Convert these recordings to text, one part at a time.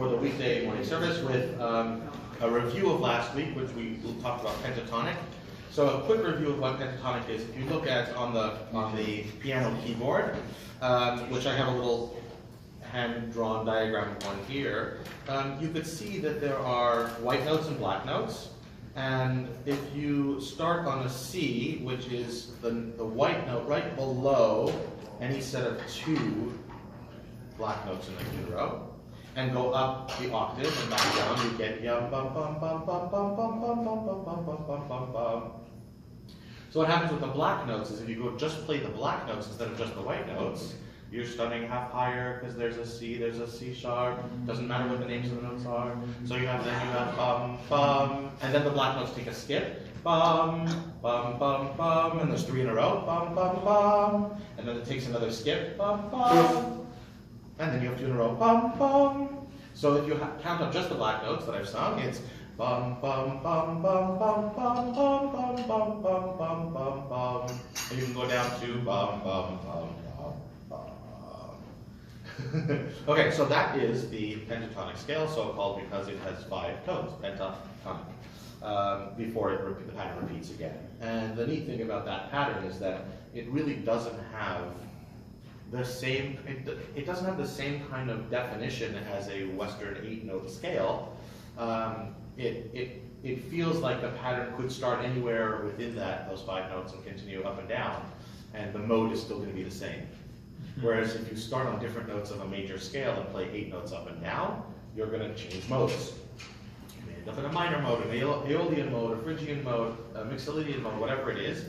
For the weekday morning service with a review of last week, which we talked about pentatonic. So a quick review of what pentatonic is. If you look at on the piano keyboard, which I have a little hand-drawn diagram on here, you could see that there are white notes and black notes. And if you start on a C, which is the white note right below any set of two black notes in a row, and go up the octave and back down, you get yum bum bum bum bum bum bum bum bum bum bum bum bum bum bum. So what happens with the black notes is if you go just play the black notes instead of just the white notes, you're starting half higher because there's a C sharp. Doesn't matter what the names of the notes are. So you have bum bum, and then the black notes take a skip. Bum bum bum bum, and there's three in a row. Bum bum bum, and then it takes another skip. Bum bum. And then you have two in a row, bum, bum. So if you count up just the black notes that I've sung, it's bum, bum, bum, bum, bum, bum, bum, bum, bum, bum, bum, bum, bum. And you can go down to bum, bum, bum, bum, bum. Okay, so that is the pentatonic scale, so called because it has 5 tones, pentatonic, before the pattern repeats again. And the neat thing about that pattern is that it really doesn't have the same, it doesn't have the same kind of definition as a Western 8-note scale. It feels like the pattern could start anywhere within those 5 notes and continue up and down, and the mode is still going to be the same. Whereas if you start on different notes of a major scale and play 8 notes up and down, you're going to change modes. You may end up in a minor mode, an Aeolian mode, a Phrygian mode, a Mixolydian mode, whatever it is.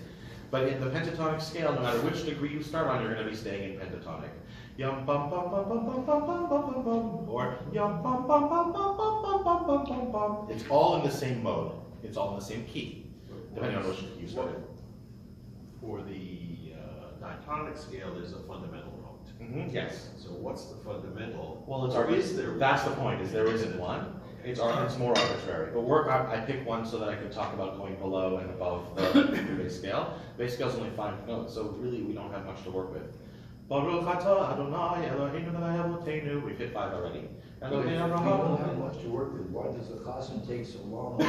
But in the pentatonic scale, no matter which degree you start on, you're going to be staying in pentatonic. Yum bum bum bum bum bum bum bum bum bum bum, or yum bum bum bum bum bum bum bum bum bum bum. It's all in the same mode. It's all in the same key, depending on which you start. For the diatonic scale, there's a fundamental note. Yes. So what's the fundamental? Well, there? That's the point. Is there isn't one. It's more arbitrary. But I pick one so that I can talk about going below and above the bass scale. Bass scale is only 5 notes, so really we don't have much to work with. Baruch atah Adonai Eloheinu melech Avotenu. We've hit 5 already. If you don't have much to work with, why does the lesson take so long?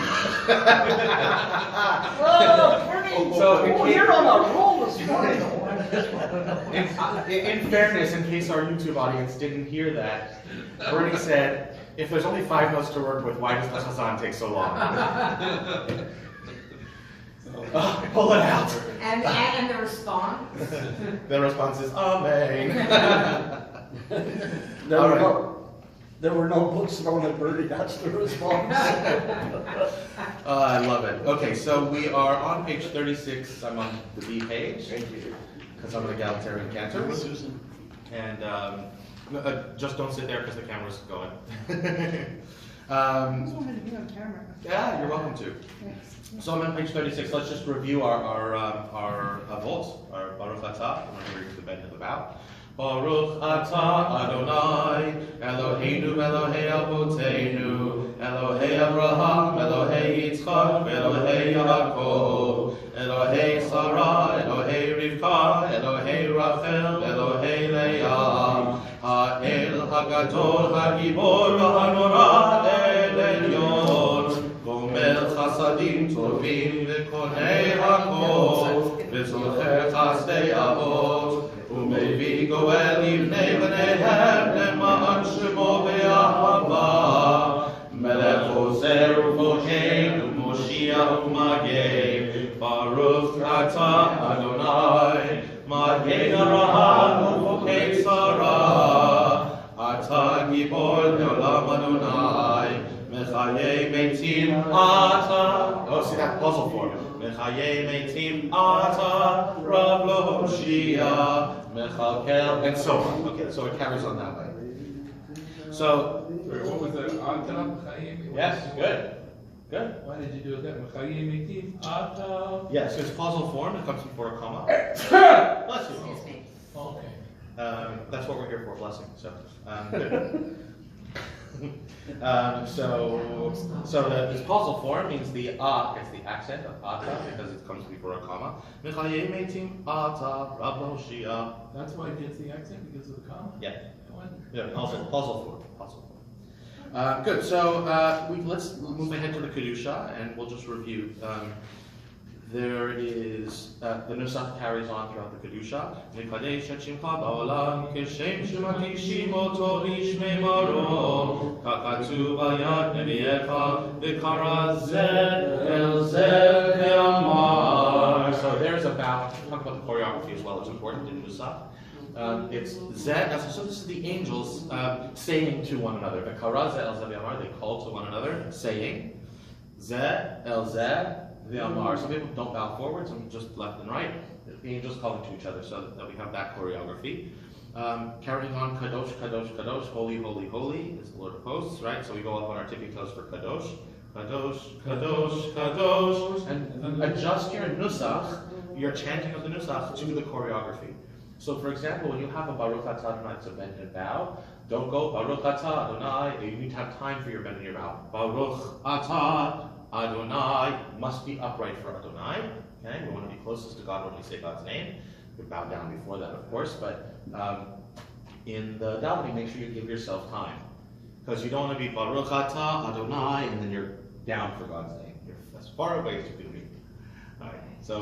You're on a roll this morning. In fairness, in case our YouTube audience didn't hear that, Bernie said, if there's only 5 notes to work with, why does the Chazan take so long? Pull it out. And the response? The response is, Amen. There were no books thrown at Bernie, that's the response. I love it. Okay, so we are on page 36. I'm on the B page. Thank you. Because I'm an egalitarian cantor. Susan. And just don't sit there because the camera's going. Yeah, you're welcome to. So I'm on page 36. Let's just review our avot, our Baruch Atah. I'm going to read the bend and the bow. Baruch Atah Adonai Eloheinu Elohei Avotenu Elohei Abraham Elohei Yitzchak Elohei Yaakov Elohei Sarah Elohei Rivka Elohei Rachel Elohei Leah Ha'el HaGadol HaGibor HaNorah El Elyon Gomel Chasadim Tovim V'konei HaKol V'zocher Chasdei Avot ומביא גואל לבני בניהם למען שמו באהבה מלך עוזר וכהן ומושיע ומגן ברוך אתה אדוני מגן אברהם וכהן שרה אתה גיבור לעולם אדוני מחיי מתים אתה see that puzzle for me. Mechaye meitim ata rav lo hoshia mechalkel, and so on. Okay, so it carries on that way. So, what was that? Ata, yes, good. Good. Why did you do that? Mechaye meitim ata. Yes, it's causal form. It comes before a comma. Bless you. Okay. That's what we're here for, blessing. So, good. So this causal form means the gets the accent of ata because it comes before a comma. That's why it gets the accent because of the comma. Yeah. Yeah. Causal form. Good. So let's move ahead to the kedusha, and we'll just review. There is the Nusach carries on throughout the kedusha. Mekadesh et shimcha ba'olam kishem shemakdishim oto b'shmei maro kakatzu b'yad neviecha v'kara zeh el zeh ve'amar. So there's talk about the choreography as well. It's important in Nusach. It's zeh. So this is the angels saying to one another. V'kara zeh el zeh ve'amar. They call to one another, saying zeh el zeh. The Amar. Some people don't bow forward, some just left and right. The angels calling to each other, so that we have that choreography. Carrying on, Kadosh, Kadosh, Kadosh, Holy, Holy, Holy is the Lord of Hosts, right? So we go up on our tippy toes for Kadosh, Kadosh, Kadosh, Kadosh, and adjust your Nusach, your chanting of the Nusach to the choreography. So, for example, when you have a Baruch Atah Adonai, it's a bend and bow. Don't go Baruch Atah Adonai. You need to have time for your bend and your bow. Baruch Atah Adonai must be upright for Adonai. Okay, we want to be closest to God when we say God's name. We bow down before that, of course, but in the davening, make sure you give yourself time, because you don't want to be Baruch Atah Adonai and then you're down for God's name. You're as far away as you can be. All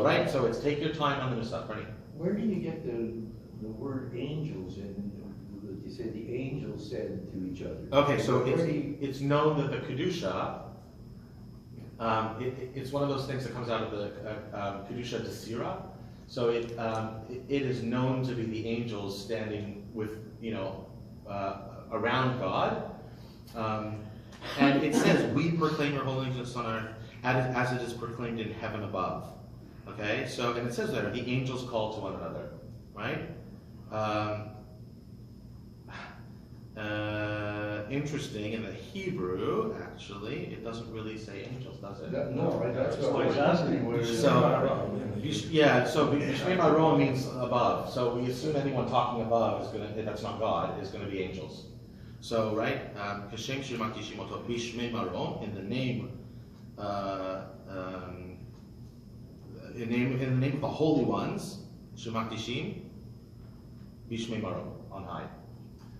right. So it's take your time on the Nusach. Where do you get the word angels in? You said the angels said to each other. Okay, so it's known that the kedusha. It's one of those things that comes out of the Kedusha Desira. So it is known to be the angels standing with, around God. And it says, we proclaim your holiness on earth as it is proclaimed in heaven above. Okay, so, and it says there, the angels call to one another, right? Interesting, in the Hebrew, actually, it doesn't really say angels, does it? No, right, that's what I was asking. So Bishmei Maro means above. So we assume anyone talking above is that's not God, is going to be angels. So, right, Kashem Shimakdishim Oto Bishmei Maro, in the name in the name of the holy ones, Shimakdishim, Bishmei Maro, on high.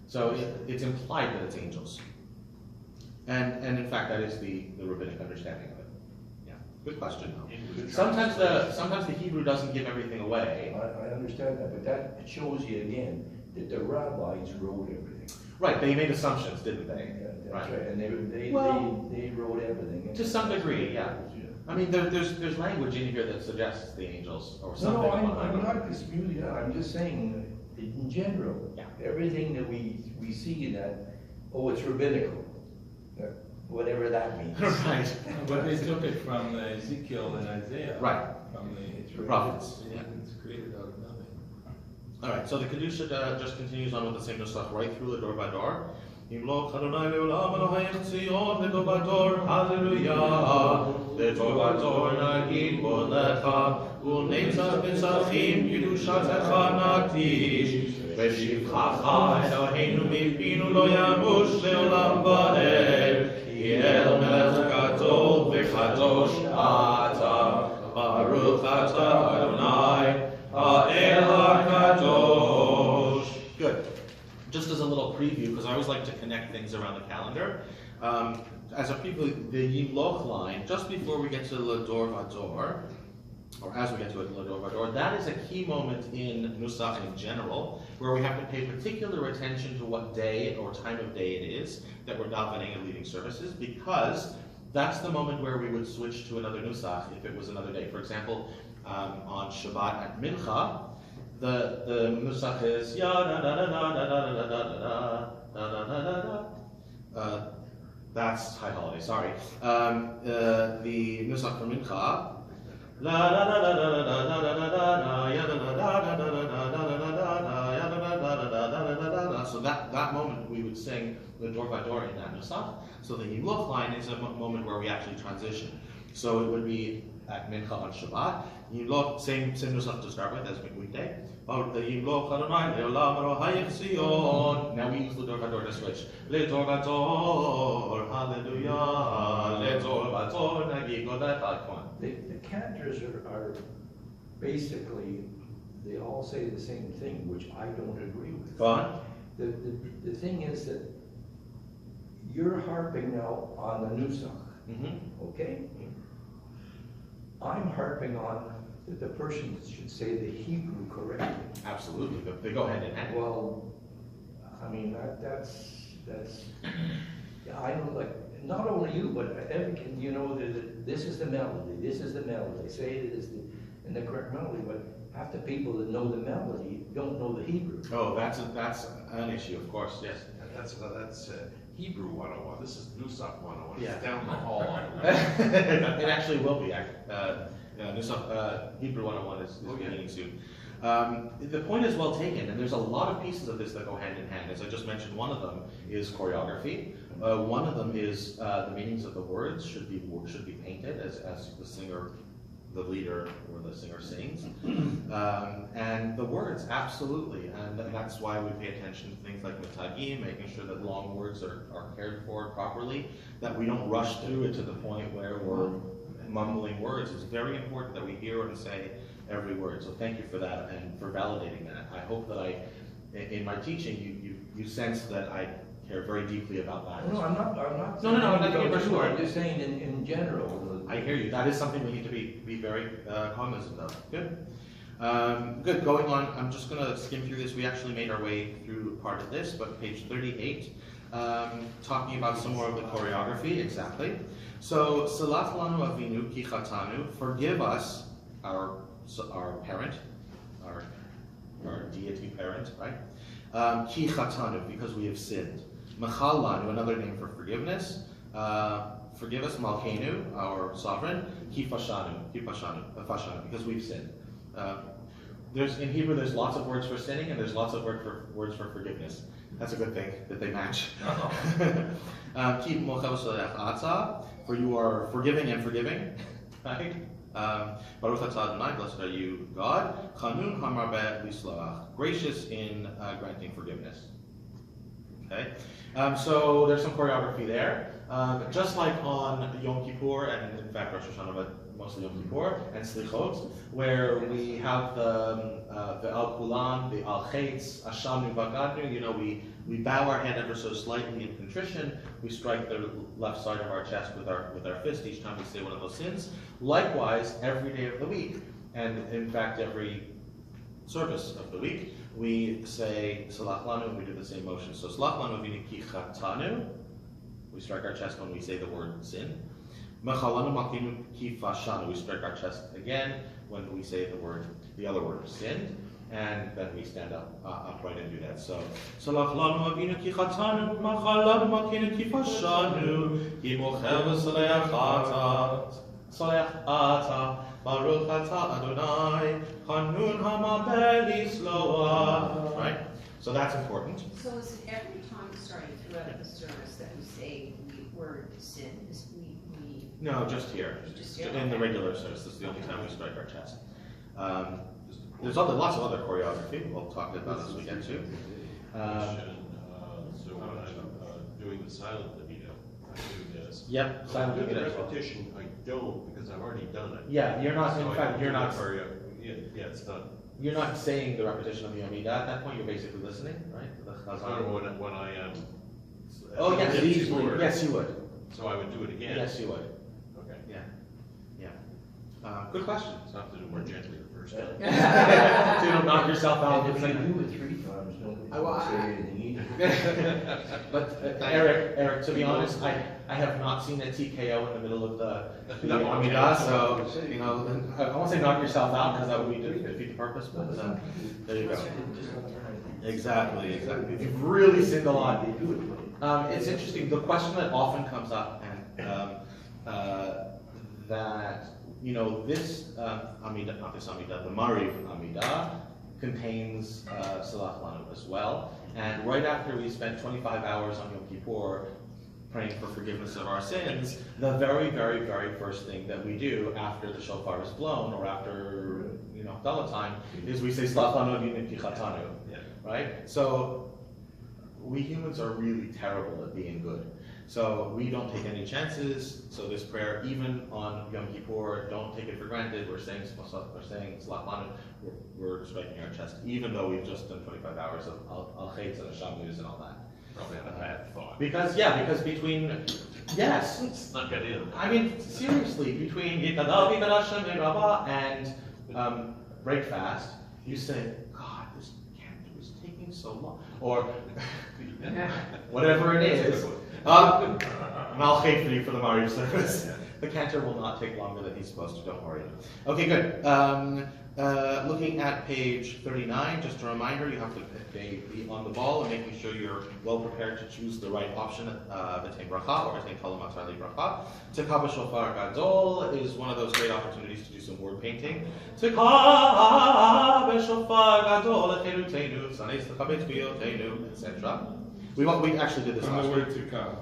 So it's implied that it's angels. And in fact, that is the rabbinic understanding of it. Yeah, good question though. Sometimes the Hebrew doesn't give everything away. I understand that, but that shows you again that the rabbis wrote everything. Right, they made assumptions, didn't they? Yeah, that's right. And they wrote everything. To some degree, yeah. I mean, there's language in here that suggests the angels or something. No, I'm not disputing that. I'm just saying, in general, yeah. Everything that we see in that, it's rabbinical, whatever that means. Right. But they took it from Ezekiel and Isaiah. Right. From the prophets. Yeah. It's created out of nothing. All right. So the kedusha just continues on with the same Nusach right through the door by door. Yimloch Adonai leolam Elohim Tzion ledo bador Hallelujah ledo nagid bolecha u'netzach b'tzachim kedushatecha nakdish v'shivchacha Eloheinu mipinu lo yamush leolam va'ed ki el melech gadol v'kadosh ata baruch ata Adonai ha'el ha'kadosh. Good. Just as a little preview, because I always like to connect things around the calendar. As a preview, the Yimloch line, just before we get to Lador Vador, or as we get to Lador Vador, that is a key moment in Nusach in general, where we have to pay particular attention to what day or time of day it is that we're davening and leading services, because that's the moment where we would switch to another Nusach if it was another day. For example, on Shabbat at Mincha, the Nusach is ya da da da da da da da da da da da da. That's High Holiday. Sorry. The Nusach for Mincha. La da da da da da da da da da ya da da da da da da da da da ya da da da da da da da. So that moment we would sing the door by door in that Nusach. So the Yimloch line is a moment where we actually transition. So it would be at Mincha on Shabbat. Yimloch, same Nusach to start with as weekday. Yimloch Adonai leolam elohayim Tzion. Now we use the door by door to switch. Ledor vador, hallelujah. Ledor vador, nagid bolecha. Come on. The cantors are basically, they all say the same thing, which I don't agree with. Go on. The thing is that you're harping now on the Nusach, Mm-hmm. okay? I'm harping on that the person should say the Hebrew correctly. Absolutely, they go hand in hand. Well, I mean, that's, yeah, I know, like, not only you, but every, you know, this is the melody, say it is in the correct melody, but half the people that know the melody don't know the Hebrew. Oh, that's an issue, of course, yes. That's Hebrew 101. This is Nusach 101. Yeah. It's down the hall. It actually will be. Hebrew 101 is beginning soon. The point is well taken, and there's a lot of pieces of this that go hand in hand. As I just mentioned, one of them is choreography. One of them is the meanings of the words should be painted as the singer, the leader, or the singer sings. And the words, absolutely, and that's why we pay attention to things like mitagim, making sure that long words are cared for properly, that we don't rush through it to the point where we're mumbling words. It's very important that we hear and say every word. So thank you for that and for validating that. I hope that in my teaching, you sense that I care very deeply about that. No, I'm not. No, I'm not giving you a I'm just saying in general. I hear you. That is something we need to be very cognizant of. Good. Good. Going on, I'm just going to skim through this. We actually made our way through part of this, but page 38, talking about some more of the choreography. Exactly. So, Salat lanu avinu ki chatanu, forgive us, our parent, our deity parent, right? Ki chatanu, because we have sinned. Machal lanu, another name for forgiveness. Forgive us, Malkeinu, our sovereign, Kifashanu, because we've sinned. In Hebrew, there's lots of words for sinning, and there's lots of words for forgiveness. That's a good thing that they match. For you are forgiving and forgiving, right? Baruch atah Adonai, blessed are you, God. Chanun hamarbeh lisloach, gracious in granting forgiveness. Okay, so there's some choreography there. Just like on Yom Kippur, and in fact Rosh Hashanah, but mostly Yom Kippur, and Slichot, where we have the Al Kulan, the Al Chetz, Ashanu Vagadnu, you know, we bow our head ever so slightly in contrition, we strike the left side of our chest with our fist each time we say one of those sins. Likewise, every day of the week, and in fact every service of the week, we say Salach Lanu, and we do the same motion. So Salach Lanu Avinu Ki Chatanu, we strike our chest when we say the word sin. Mechalanu Malkeinu Ki Fashanu, we strike our chest again when we say the other word, sin, and then we stand up upright and do that. So Salach Lanu Avinu Ki Chatanu, Mechalanu Malkeinu Ki Fashanu, Ki Mocher V'Saleach Ata, Saleach Ata. Baruch atah Adonai, Chanun hamabeh lisloach. Right? So that's important. So is it every time starting throughout the service that we say the word sin? Is we No, just here. Just here? In the regular service. This is the only time we strike our chest. There's lots of other choreography we'll talk about as we get to. So when I'm doing the silent Amida, I do this. Yep, silent Doing the Amida as well. repetition, I don't, because I've already done it. Yeah, you're not. So In I fact, don't you're do not. the choreo- Yeah, it's not. You're not saying the repetition of the Amida at that point. You're basically listening, right? The I Chazan. don't know when I am. Oh yes, empty easily. word. Yes, you would. So I would do it again. Yes, you would. Okay. Yeah. Good question. So I have to do it more gently the first time. So you don't knock yourself out. And if with you saying- do it 3 times, nobody Well, will say anything either. But Eric, to be honest, I have not seen a TKO in the middle of the Amida, so, you know, I won't say knock yourself out, because that would be defeat the purpose, but there you go. Exactly. If you've really sinned a lot. It's interesting, the question that often comes up, and that, you know, this Amida, not this Amida, the Mariv Amida, contains Salach Lanu as well. And right after we spent 25 hours on Yom Kippur praying for forgiveness of our sins, the very, very, very first thing that we do after the shofar is blown, or after, you know, Havdalah time, is we say Salach Lanu Avinu Ki Chatanu. Yeah. Right? So we humans are really terrible at being good. So we don't take any chances. So this prayer, even on Yom Kippur, don't take it for granted. We're saying Salach Lanu, we're striking our chest, even though we've just done 25 hours of Al Chetz and Hashamus and all that. Probably had a bad thought. Because between, yes, Snuck it in. I mean, seriously, between and breakfast, you say, God, this cantor is taking so long, or whatever it is. I'll hate for you for the Mario service. The cantor will not take longer than he's supposed to, don't worry. Okay, good. Looking at page 39, just a reminder, you have to be on the ball and making sure you're well prepared to choose the right option, V'tein bracha or V'tein kol hamatzah bracha. Tekah b'shofar gadol is one of those great opportunities to do some word painting. Tekah b'shofar gadol echenu sanes tekabet biyotenu, etc. We actually did this From last the week. word to come.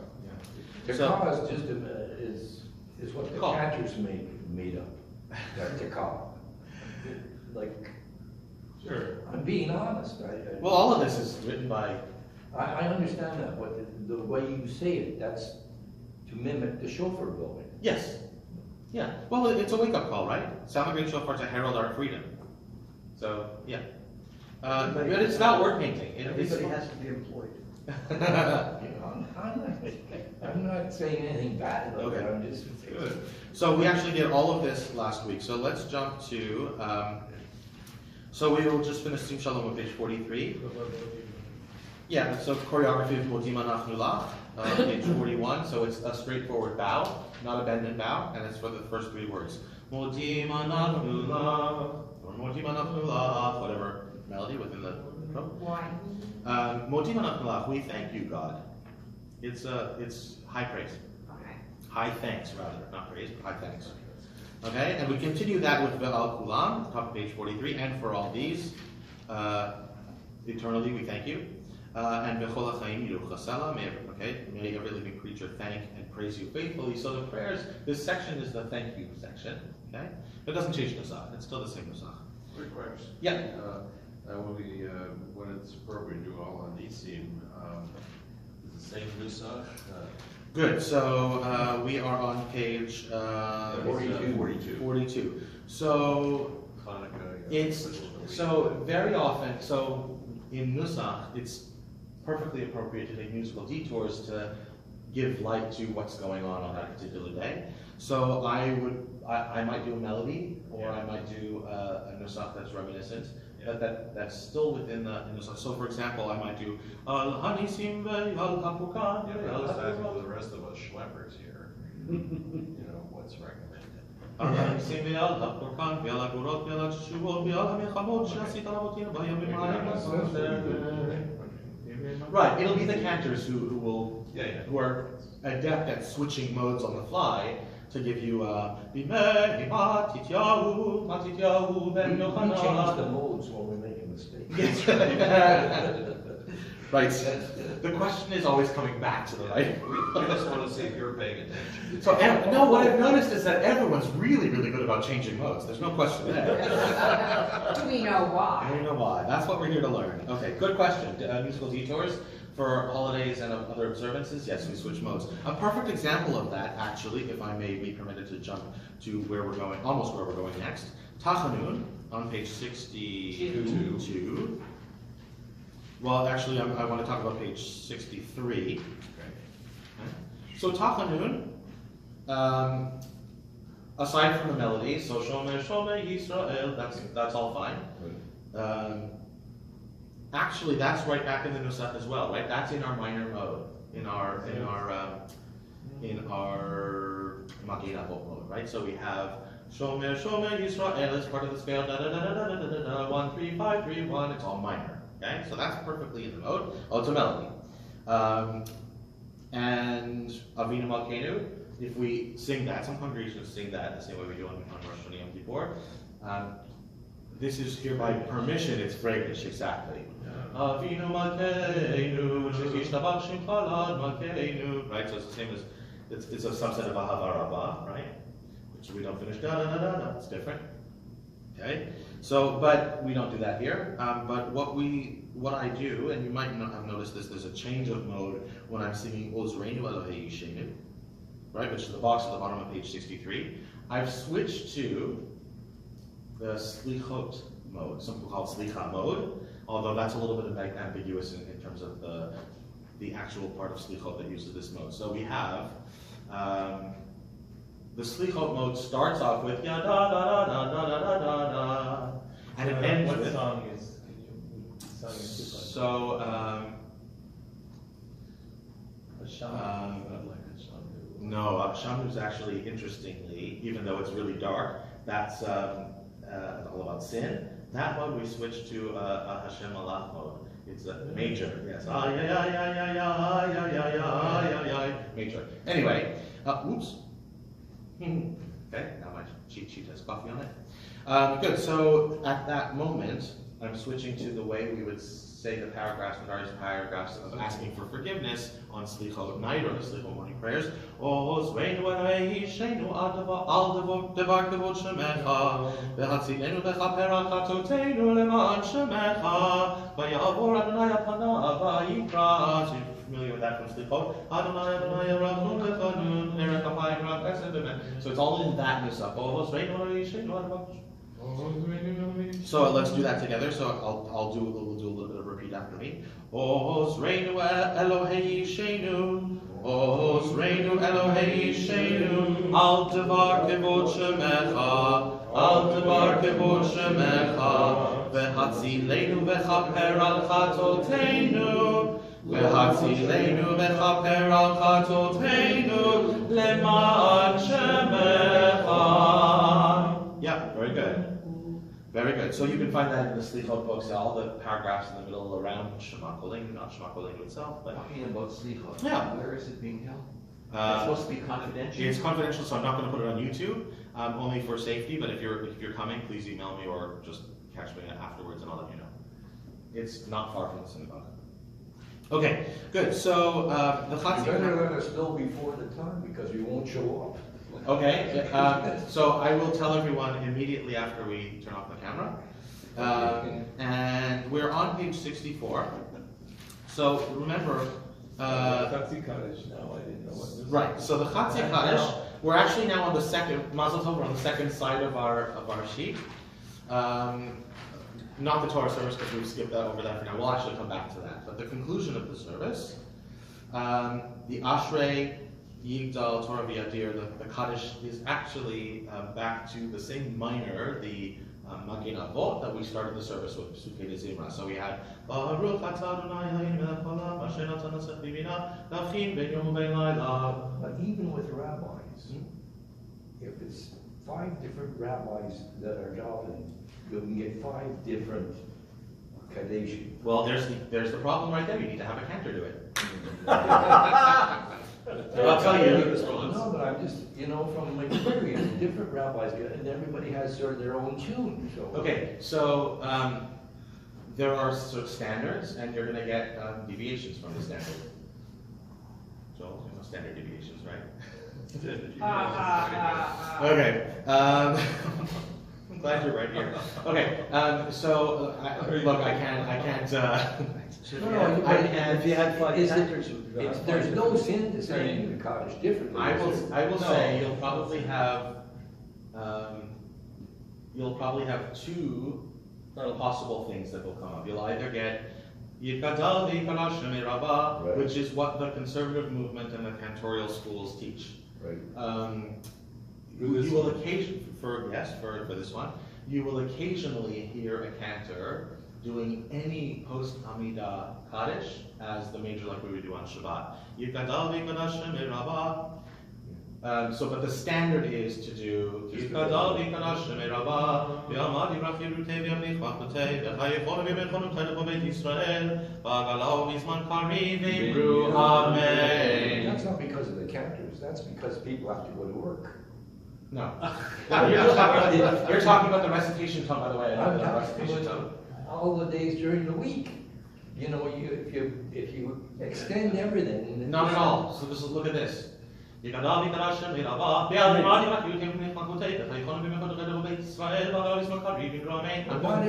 The So- car is just is what the Call. catchers made up. The car. Like, Sure. I'm being honest. Well, all of this is written by. I understand that, but the way you say it, that's to mimic the chauffeur blowing. Yes. Yeah. Well, it's a wake-up call, right? Sound great shofar to herald our freedom. So, yeah. But it's not word painting. Everybody has to be employed. I'm not saying anything bad about it, Okay. I'm just. Good. So we actually did all of this last week. So let's jump to. So we will just finish Sim Shalom on page 43. Yeah. So choreography of Modim Anachnu Lach, page 41. So it's a straightforward bow, not a bend and bow, and it's for the first three words. Modim Anachnu Lach, or Modim Anachnu Lach, whatever melody within the. Why? Modim Anachnu Lach, we thank you, God. It's high praise. Okay. High thanks, rather, not praise, but high thanks. Okay, and we continue that with Ve'al Kulam, top of page 43, and for all these, eternally we thank you. And Bechol HaChaim Yiruch Chasela, may every living creature thank and praise you faithfully. So the prayers, this section is the thank you section, okay? But it doesn't change Nusach, it's still the same Nusach. Quick question. Yeah. When it's appropriate, do all on Nisim, is the same Nusach? Good, so we are on page 42. So Hanukkah. it's, so very often, so in Nusach, it's perfectly appropriate to take musical detours to give light to what's going on that particular day. So I might do a melody, or I might do a Nusach that's reminiscent, but that's still within the Nusach. So for example, I might do Al Hanisim Ve'al Hapukan. Yeah, but I was asking for the rest of us schleppers here, you know, what's recommended. Al Hanisim Ve'al Hapukan Ve'al Agurot Ve'al Teshuvot Ve'al HaMechamot She'asit Avotinu B'Yamim Ha'em. Right, it'll be the cantors who will, who are adept at switching modes on the fly to give you Bimei Matityahu Matityahu Ben We change the Yochanan. modes when we make a mistake. Yes. Right. The question is always coming back to the right. We just want to see if you're paying attention. So no, what I've noticed is that everyone's really, really good about changing modes. There's no question there. Do we know I why? don't know why. That's what we're here to learn. Okay, good question. Musical detours for holidays and other observances. Yes, we switch modes. A perfect example of that, actually, if I may be permitted to jump to where we're going, almost where we're going next. Tachanun on page 62. Well, actually, I want to talk about page 63. Okay. So Tachanun, aside from the melody, so Shomer Shomer Yisrael, that's all fine. Actually, that's right back in the Nusach as well, right? That's in our minor mode, in our Magein Avot mode, right? So we have Shomer Shomer Yisrael as part of the scale, da da da da da da da da 1 3 5 3 1. It's all minor. Okay, so that's perfectly in the mode. Oh, it's a melody. And Avinu Malkeinu, if we sing that, some congregations sing that the same way we do on Rosh Hashanah Yom Kippur. This is here by permission, it's Fragnish, exactly. Avinu Malkeinu, Shishtabach Shimcha Lad Malkeinu. Right, so it's the same as, it's a subset of Ahava Rabbah, right? Which we don't finish da da da da da, it's different. Okay, so, but we don't do that here. But what I do, and you might not have noticed this, there's a change of mode when I'm singing Ozreinu Elohei Yishenu, right, which is the box at the bottom of page 63. I've switched to the Slichot mode, some people call it Slicha mode, although that's a little bit ambiguous in terms of the actual part of Slichot that uses this mode. So we have the Slichot mode starts off with ya da da da da da da da da, and it ends What with. song is? Song is So not like a song. no, Shamnu is actually, interestingly, even though it's really dark, that's all about sin. That mode we switched to a Hashem Malach mode. It's a major, yes. Ah, yeah, yeah, yeah, yeah, yeah, yeah, yeah, yeah, yeah, major. Anyway, oops. Okay, now my cheat sheet has coffee on it. Good, so at that moment, I'm switching to the way we would say the paragraphs, the various paragraphs of asking for forgiveness on Slichot night or Slichot morning prayers. Ozreinu Elohei Yishenu al devar kavod shemecha v'hatzilenu v'chaper al chatoteinu leman shemecha v'yavor Adonai al panav v'yikra. So you're familiar with that from Slichot. Adonai Adonai Yerachnu lechanun erech hapayim rav chesed v'emet. So it's all in that Nusach. Ozreinu Elohei Yishenu al devar. So let's do that together. So we'll do a little bit of repeat after me. Ozreinu Elohei Yishenu, Ozreinu Elohei Yishenu, al devar kavod shemecha, al devar kavod shemecha, v'hatzilenu v'chaper al chatoteinu, v'hatzilenu v'chaper al chatoteinu, leman shemecha. Yeah, very good. Very good. So you can find that in the Slichot books, all the paragraphs in the middle around Shema Kolenu, not Shema Kolenu itself, but Talking about Slichot. Yeah. Where is it being held? It's supposed to be confidential. it's confidential, so I'm not going to put it on YouTube, only for safety. But if you're coming, please email me or just catch me afterwards, and I'll let you know. It's not far from the synagogue. Okay, good. So the You Chatzim. better let us know before the time, because we won't show up. Okay, so I will tell everyone immediately after we turn off the camera. And we're on page 64. So remember, Chatzi Kaddish now, I didn't know what this. right, so the Chatzi Kaddish, we're actually now on the second, Mazel Tov, we're on the second side of our sheet. Not the Torah service, because we've skipped over that for now. We'll actually come back to that. But the conclusion of the service, the Ashrei Yigdal Torah V'Yadir, the Kaddish is actually back to the same minor, the Magein Avot that we started the service with, Pesukei de Zimra. So we had Baruch Atah Adonai Eloheinu melech haolam, asher natan us et bina, nafchim ben yom u'ben layla. But even with rabbis, if it's 5 different rabbis that are davening, you can get 5 different Kaddish. Well, there's the problem right there. You need to have a cantor do it. I'll tell you. No, but I'm just, from experience, different rabbis, and everybody has sort of their own tune, so. Okay, so there are sort of standards, and you're going to get deviations from the standard. So, standard deviations, right? Okay. I'm glad you're right here. Okay. So look, I can't. If you had 5 Is it- cantors, There's no sin to saying the Kaddish differently. I will say you'll probably have 2 possible things that will come up. You'll either get Yikadal v'Yikadash Shemei Rabbah, Right. which is what the conservative movement and the cantorial schools teach. Right. You will occasionally, for this one, you will occasionally hear a cantor doing any post Amida Kaddish as the major, like we would do on Shabbat. Yikadal v'Yikadash Shemei Rabbah. But the standard is to do Yikadal v'Yikadash Shemei Rabbah, v'Yamad Yivrach Yerutei v'Yamlich V'Achotei, v'Chayechonu v'Yemechonu Tenecho Beit Yisrael, v'Agalau v'Zman Karim v'Yimru Amen. That's not because of the cantors, that's because people have to go to work. No. You're talking about the recitation tone, by the way. I'm The talking recitation about tone. all the days during the week. If you extend everything. Not at all. So look at this. Not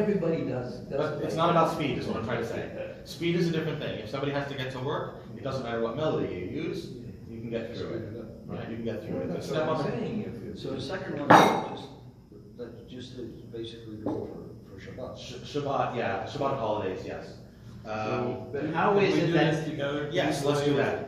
everybody does. But it's not about speed, is what I'm trying to say. Speed is a different thing. If somebody has to get to work, it doesn't matter what melody you use, you can get through it. Right? You can get through it. That's Step what up I'm and- saying. So the second one is just basically the rule for Shabbat. Shabbat, yeah, Shabbat holidays, yes. But how is Can we it do that? this together? Yes, let's do that.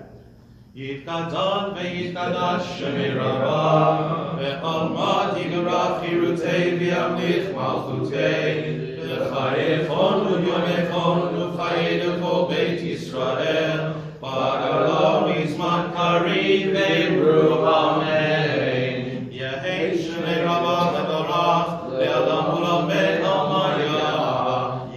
Yitkadon ve'yitkadash shemirava ve'almati v'rav chirutei v'yamlich malchutei v'chayefon u'yomechon u'chayedu kol beit Yisrael v'agalav v'zman karim ve'ru amen Yehei shemirava v'torah ve'adam ulav ve'almaya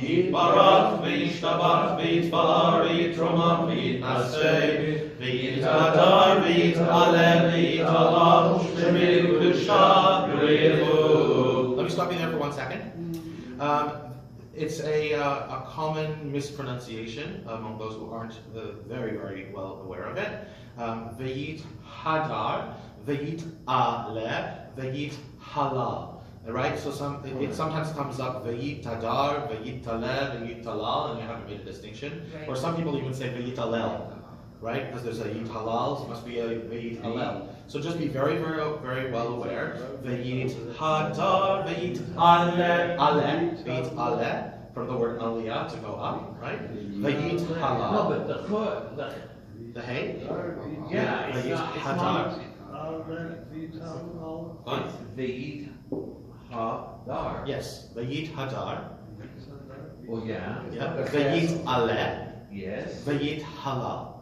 Yitbarach ve'yishtabach ve'yitfa'ar ve'yitromach ve'yitnaseh V'yitadar v'yitaleh v'yitalach shemir k'dusha yurihu. Let me stop you there for 1 second. It's a common mispronunciation among those who aren't very, very well aware of it. V'yit hadar, v'yit aleh, v'yit halal. Right, so it sometimes comes up v'yit tadar, v'yit taleh, v'yit talal, and you haven't made a distinction. Right. Or some people even say v'yit alel, right? Because there's a yit halal, so it must be a v'yit alel. So just be very, very, very well aware. V'yit hadar, v'yit aleh, v'yit aleh, from the word aliyah, to go up, right? V'yit No, halal. but the chud, The hay? yeah, it's V'yit not, it's hadar. not. What? It's v'yit hadar. Yes, v'yit hadar. Well, yeah. Yeah. V'yit aleh, Yes. v'yit halal.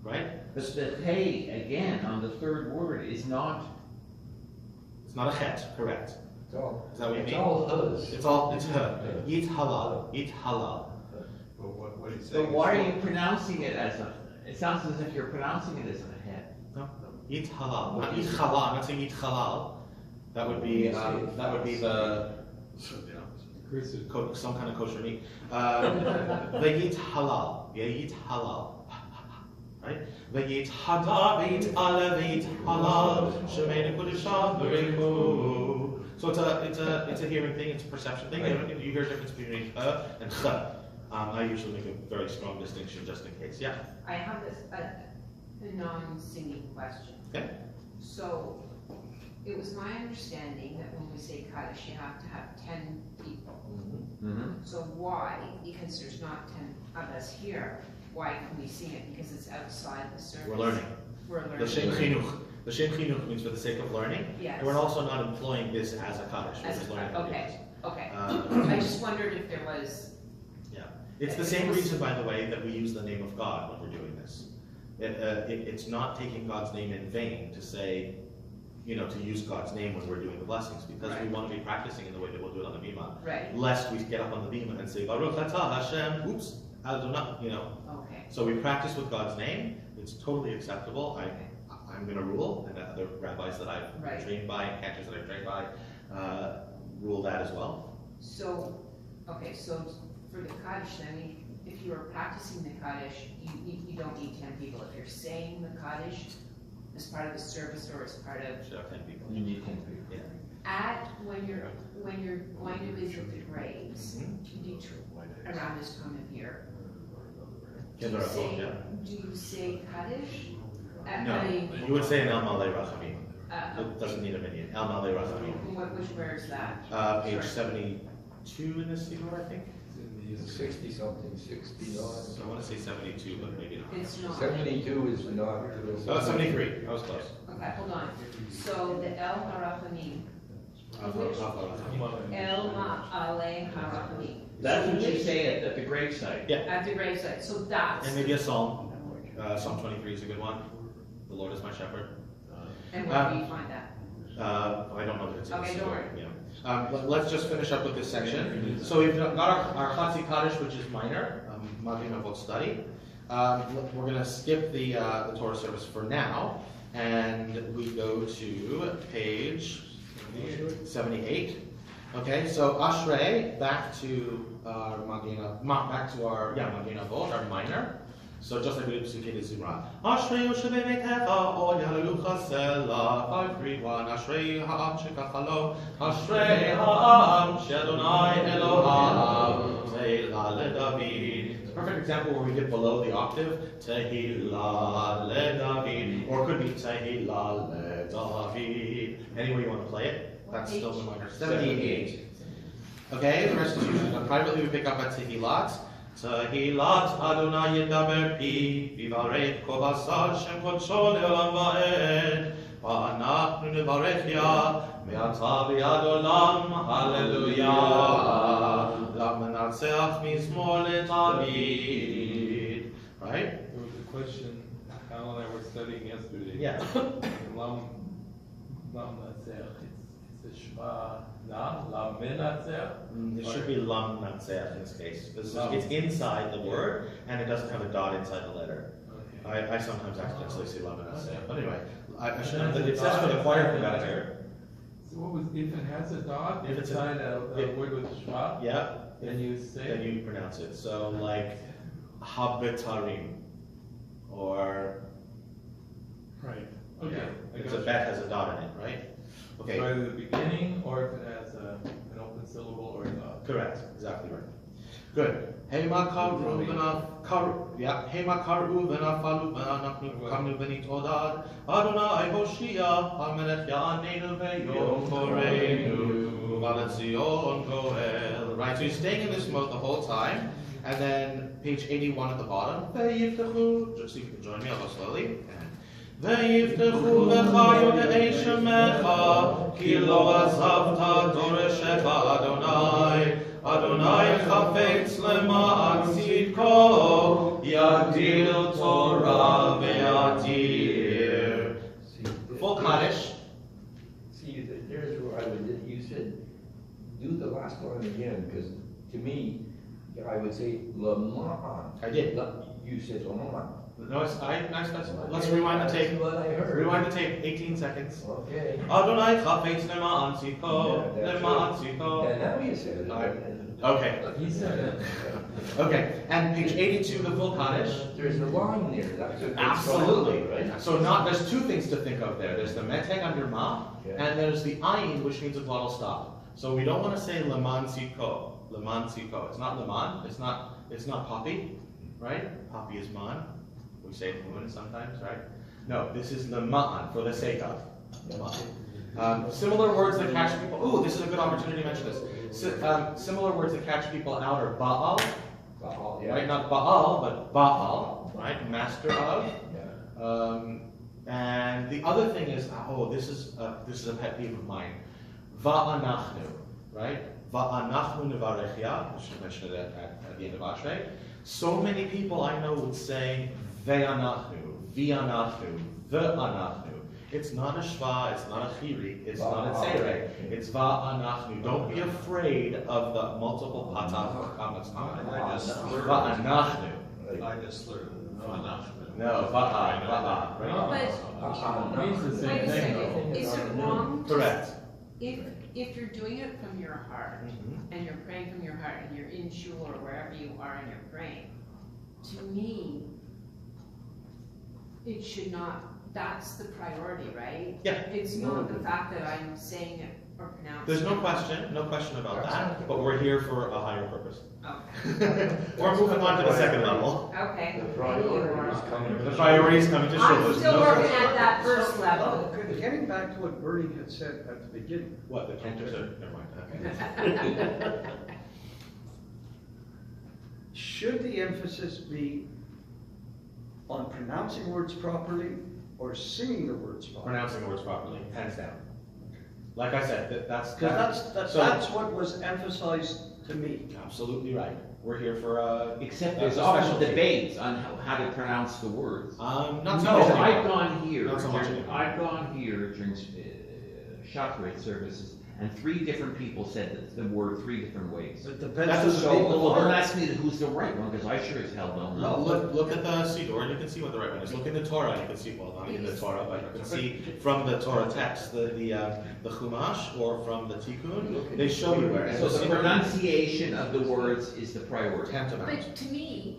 Right? But the hey again on the third word is not. It's not a het, correct? It's all, Is that what you it's mean? all hers. It's her. Yit halal. Yit halal. But what he's saying. But why are you pronouncing it as a? It sounds as if you're pronouncing it as a head. No. Yit halal. Not yit halal. I'm not saying yit halal. That would be the Chris is some kind of kosher meat. The yit halal. Yeah, yit halal. Right? V'yit hadar, v'yit aleh, v'yit halal, shemein kudusha v'riku. So it's a hearing thing, it's a perception thing. You hear a difference between and ch. I usually make a very strong distinction just in case. Yeah. I have a non-singing question. Okay. So, it was my understanding that when we say Kaddish, you have to have 10 people. Mm-hmm. So why, because there's not 10 of us here, why can we sing it? Because it's outside the service? We're learning. We're learning. The Shem Chinuch. The Shem Chinuch means for the sake of learning. Yes. And we're also not employing this as a Kaddish. We're As just a- learning. okay, okay. I I just wondered if there was, It's the same reason, by the way, that we use the name of God when we're doing this. It's not taking God's name in vain to say, to use God's name when we're doing the blessings, because we Right. want to be practicing in the way that we'll do it on the bima. right, Lest we get up on the bima and say, Baruch atah Hashem, oops, Adonai, okay. So we practice with God's name. It's totally acceptable. I'm going to rule, and other rabbis that I've Right. trained by, and cantors that I've trained by, rule that as well. So, okay, so for the Kaddish, then, if you are practicing the Kaddish, you don't need 10 people. If you're saying the Kaddish as part of the service or as part of, Should have 10 people. You need 10 people. Yeah. when you're going to visit the graves, around this time of year, do Kinder you Avot, say, yeah. do you say Kaddish? No, you would say an El Malei Rachamim. Uh, It doesn't need a minion. El Malei Rachamim. where is that? Page Sorry. 72 in this Siddur, I think. 60 something, 69. So I want to say 72, but maybe not. It's not. 72 is not. Oh, 73. I was close. Okay, hold on. So the El Harachamim, Come on. El Ma'ale Harachamim. That's what you say at the gravesite. At the gravesite, so that's, And maybe a psalm. Psalm 23 is a good one. The Lord is my shepherd. and where do you find that? I don't know that it's in the Okay, don't Siddur, worry. yeah. Let's just finish up with this section. So we've got our Chatzi Kaddish, which is minor, Magein Avot study. We're going to skip the Torah service for now, and we go to page 78. Okay, so Ashrei, back to our Magein Avot, our minor. So just like we did Psuke de Zimra. Ashrei Yoshevei Beitecha, Od Yalelucha Selah, 531. Ashrei Ha'am Shekachalo, Ashrei Ha'am Shadonai Elohav, Tehillah LeDavid. It's a perfect example where we get below the octave, Tehillah LeDavid, or it could be Tehillah LeDavid. Any way you want to play it, that's still the minor. 78. Okay, the rest is usually done privately. We pick up at Tehillat. Tehillat Adonai yedaber pi, vivarech kol basar shem kodsho le'olam va'ed, va'anachnu nevarech ya, me'ata v'yad olam, hallelujah, la'menatzeach mizmor le'David. Right? There was a question, Al and I were studying yesterday. Yeah. Lam Natseach, it's a Shema, Lam Menatseach? It should be lam natzeach in this case. Lam. It's inside the word, and it doesn't have a dot inside the letter. Okay. I sometimes accidentally say lam natzeach. But anyway, I should have, it says for the choir conductor. So what was, if it has a dot If it's inside a if- word with Shema, Yeah, then you say. then you pronounce it. So like habetarim, or Right, okay. yeah, I because got a you. bet has a dot in it, right? So Okay, either the beginning, or if it has an open syllable or a dot. correct, exactly right. Good. Hema karu v'nafalu v'anachnu kamnu v'nitodad Adonai Hoshia HaMelech Ya'anenu ve'yom koreinu v'aletzion goel. Right, so you're staying in this mode the whole time, and then page 81 at the bottom. Ve'yiftechu, just so you can join me, I'll go slowly. ויפתחו לך יודעי שמך, כי לא עזבת דורשך אדוני, אדוני חפץ למען צדקו, יגדיל תורה ויאדיר. Full Kaddish. See, there's where I would, you said, do the last one again, because to me, I would say, Lama'an. I did. You said Lama'an. No, let's rewind the tape. That's what I heard. Rewind the tape, 18 seconds. Okay. Adonai chafetz lema'an tzidko, Yeah, that's lema'an right. tzidko. And now you said it. Okay, He said it. okay, and page 82, the full Kaddish. There's the line there, that's a. Absolutely. Right? So there's two things to think of there. There's the meteg under ma, Yeah. and there's the ayin, which means a glottal stop. So we don't want to say leman tzidko, leman tzidko. It's not leman, it's not poppy, right? Poppy is man. We say moon sometimes, right? No, this is lema'an, for the sake of. Similar words that catch people, ooh, this is a good opportunity to mention this. Similar words that catch people out are ba'al, right? Not ba'al, but ba'al, right? Master of. Yeah. And the other thing is, this is a pet peeve of mine. Va'anachnu, right? Va'anachnu nevarechya, I should mention it at the end of Ashrei. So many people I know would say ve'anachnu, vi'anachnu, ve'anachnu. It's not a shva, it's not a chiri, it's not a tzereh, it's va'anachnu. Don't be afraid of the multiple patach comments. I just slurred. Va'anachnu. I just slurred. No, va'a, right? But- It means the Wait same a thing. second, is it wrong? to- Correct. If you're doing it from your heart, Mhm. and you're praying from your heart, and you're in shul or wherever you are and you're praying, to me, it should not, that's the priority, right? Yeah. It's not the fact that I'm saying it or pronouncing it. There's no question about that, but we're here for a higher purpose. Okay, We're moving on to the second level. okay. The priorities coming. The priorities coming to show I'm there's still no working such- at that first level. Getting back to what Bernie had said at the beginning, What, the cantors are, never mind, okay. should the emphasis be on pronouncing words properly or singing the words properly? Pronouncing the words properly, hands down. Like I said, that's. Because so- that's what was emphasized to me. Absolutely right. We're here for Except a there's often specialty. debates on how to pronounce the words. Not so Because much I've anymore. gone here, Not so much during- anymore. I've gone here during Shacharit services, and 3 different people said the word 3 different ways. It That's depends who the so- people Well, don't are. ask me who's the right one, because I sure as hell don't No, know. look at the Siddur and you can see what the right one is. Look in the Torah, you can see, well, not in the Torah, but you can see from the Torah text, the Chumash, or from the Tikkun, they show you where. And So the Siddur- pronunciation of the words is the priority. Tantamount. But to me,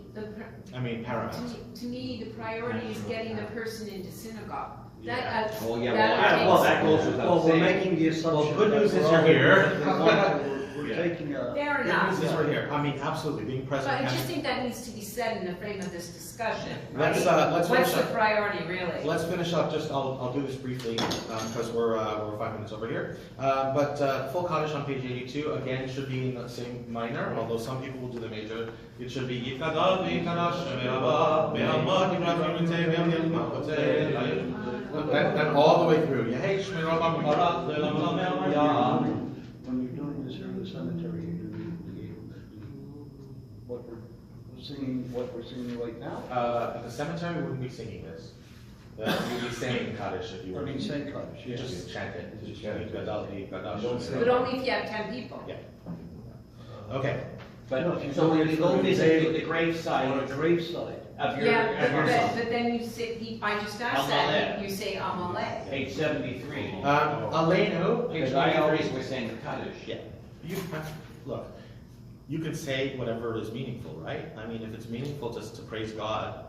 Paramount. to me, the priority is getting the person into synagogue. Yeah. That, Oh, yeah, that well, takes- that goes without Well, we're saying. making the assumption. Well, good news that is we're you're all- here. we're taking a. Fair Yeah, enough. this is right here. I mean, absolutely, being But present. I just and- think that needs to be said in the frame of this discussion, Let's, right? let's What's finish the up. priority, really? Let's finish up, I'll do this briefly, because we're 5 minutes over here. But full Kaddish on page 82, again, should be in the same minor, although some people will do the major. It should be Yikadav, Yikadash, Ve'ava, Ve'amad, Yibrachim, Yitei, Ve'amad, Ma'otei, and all the way through. Yehei, Shmirah, Barak, Le'lam, Ve'amad. When you're doing this here in the cemetery, you do what we're singing, right now. At the cemetery, we wouldn't be singing this. We'd be saying Kaddish if you I were. mean, Saint Kaddish, You yes. just chant it. Just chant it. Yikadav, Yikadash, Don't say- But only if you have 10 people. Yeah. Okay. But, So when you go visit the On a gravesite graveside. of your, Yeah, of your son, but then you say, I just asked that, Amalek. you say Amalek. page 73. Aleinu, page Because I always 93. was saying Kaddish. Yeah, look, you can say whatever is meaningful, right? I mean, if it's meaningful to praise God,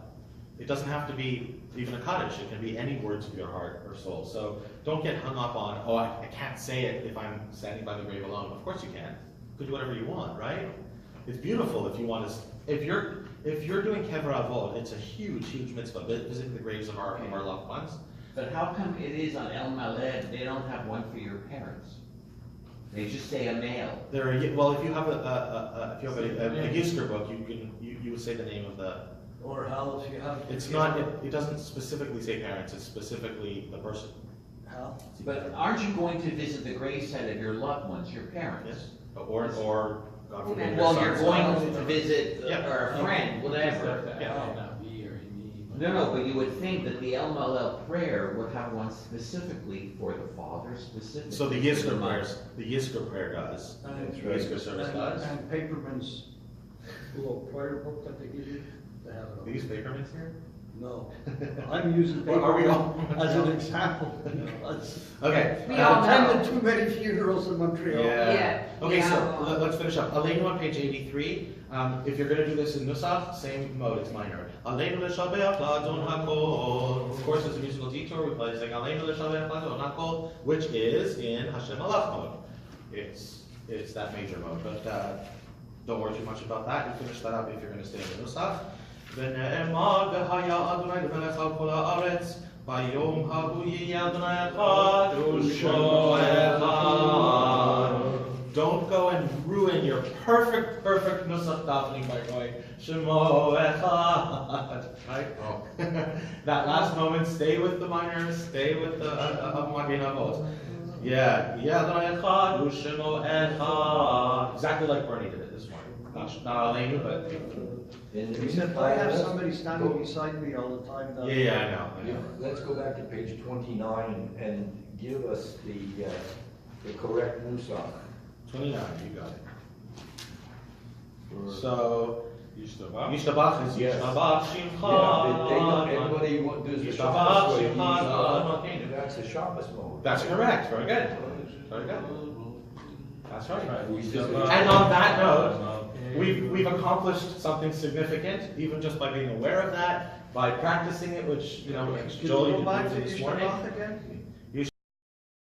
it doesn't have to be even a Kaddish, it can be any words of your heart or soul. So don't get hung up on, oh, I can't say it if I'm standing by the grave alone. Of course you can. You can do whatever you want, right? It's beautiful if you want to, if you're doing Kever Avot, it's a huge, huge mitzvah, visiting the graves of our loved ones. But how come it is on El Maled, they don't have one for your parents? They just say a male. There are, well, if you have a Gisker book, you would say the name of the. Or how if you have. It's not. It doesn't specifically say parents. It's specifically the person. How? But aren't you going to visit the gravesite of your loved ones, your parents? Yes. Or God forbid. Well, your you're son's going to visit Yeah. or a friend, whatever. Yeah. No, but you would think that the El Malel prayer would have one specifically for the father, specifically. So the for Yisker mother. prayers, the Yisker prayer does. And The Yisker service does. And Paperman's little prayer book that they give you, they have it on. These paperments here. No, I'm using Well, are we Paperman all- as an example. because Okay. We all I've know. attended too many funerals in Montreal. Yeah. Okay, Yeah. so let's finish up. Aleinu on page 83. If you're going to do this in Nusach, same mode, it's minor. Aleinu l'shabeach la'adon hakol. Of course, there's a musical detour. We play saying Aleinu l'shabeach la'adon hakol, which is in Hashem Alach mode. It's that major mode, but don't worry too much about that. You finish that up if you're going to stay in the Nusach. ונאמר והיה אדוני למלך על כל הארץ ביום ההוא יהיה אדוני אחד ושמו אחד. Don't go and ruin your perfect Nusach davening by going Shemo Echad. Right? Oh. That last moment, stay with the minors, stay with the Magein Avot. Yeah, Adonai Echad U'Shemo Echad. Exactly like Bernie did it this morning. Not Aleinu, but He said, I have somebody standing beside me all the time. that- yeah, I know. Let's go back to page 29 and give us the correct Nusach. 29, you got it. So, Yishtabach is Yes. Yishtabach Shimcha. Everybody does the Yishtabach Shabbos way. Shimcha. That's the Shabbos mode. That's correct, very good. Very good. That's right. And And on that note, we've accomplished something significant, even just by being aware of that, by practicing it, which, Can Joel, you you go back to did this morning. Yishtabach again?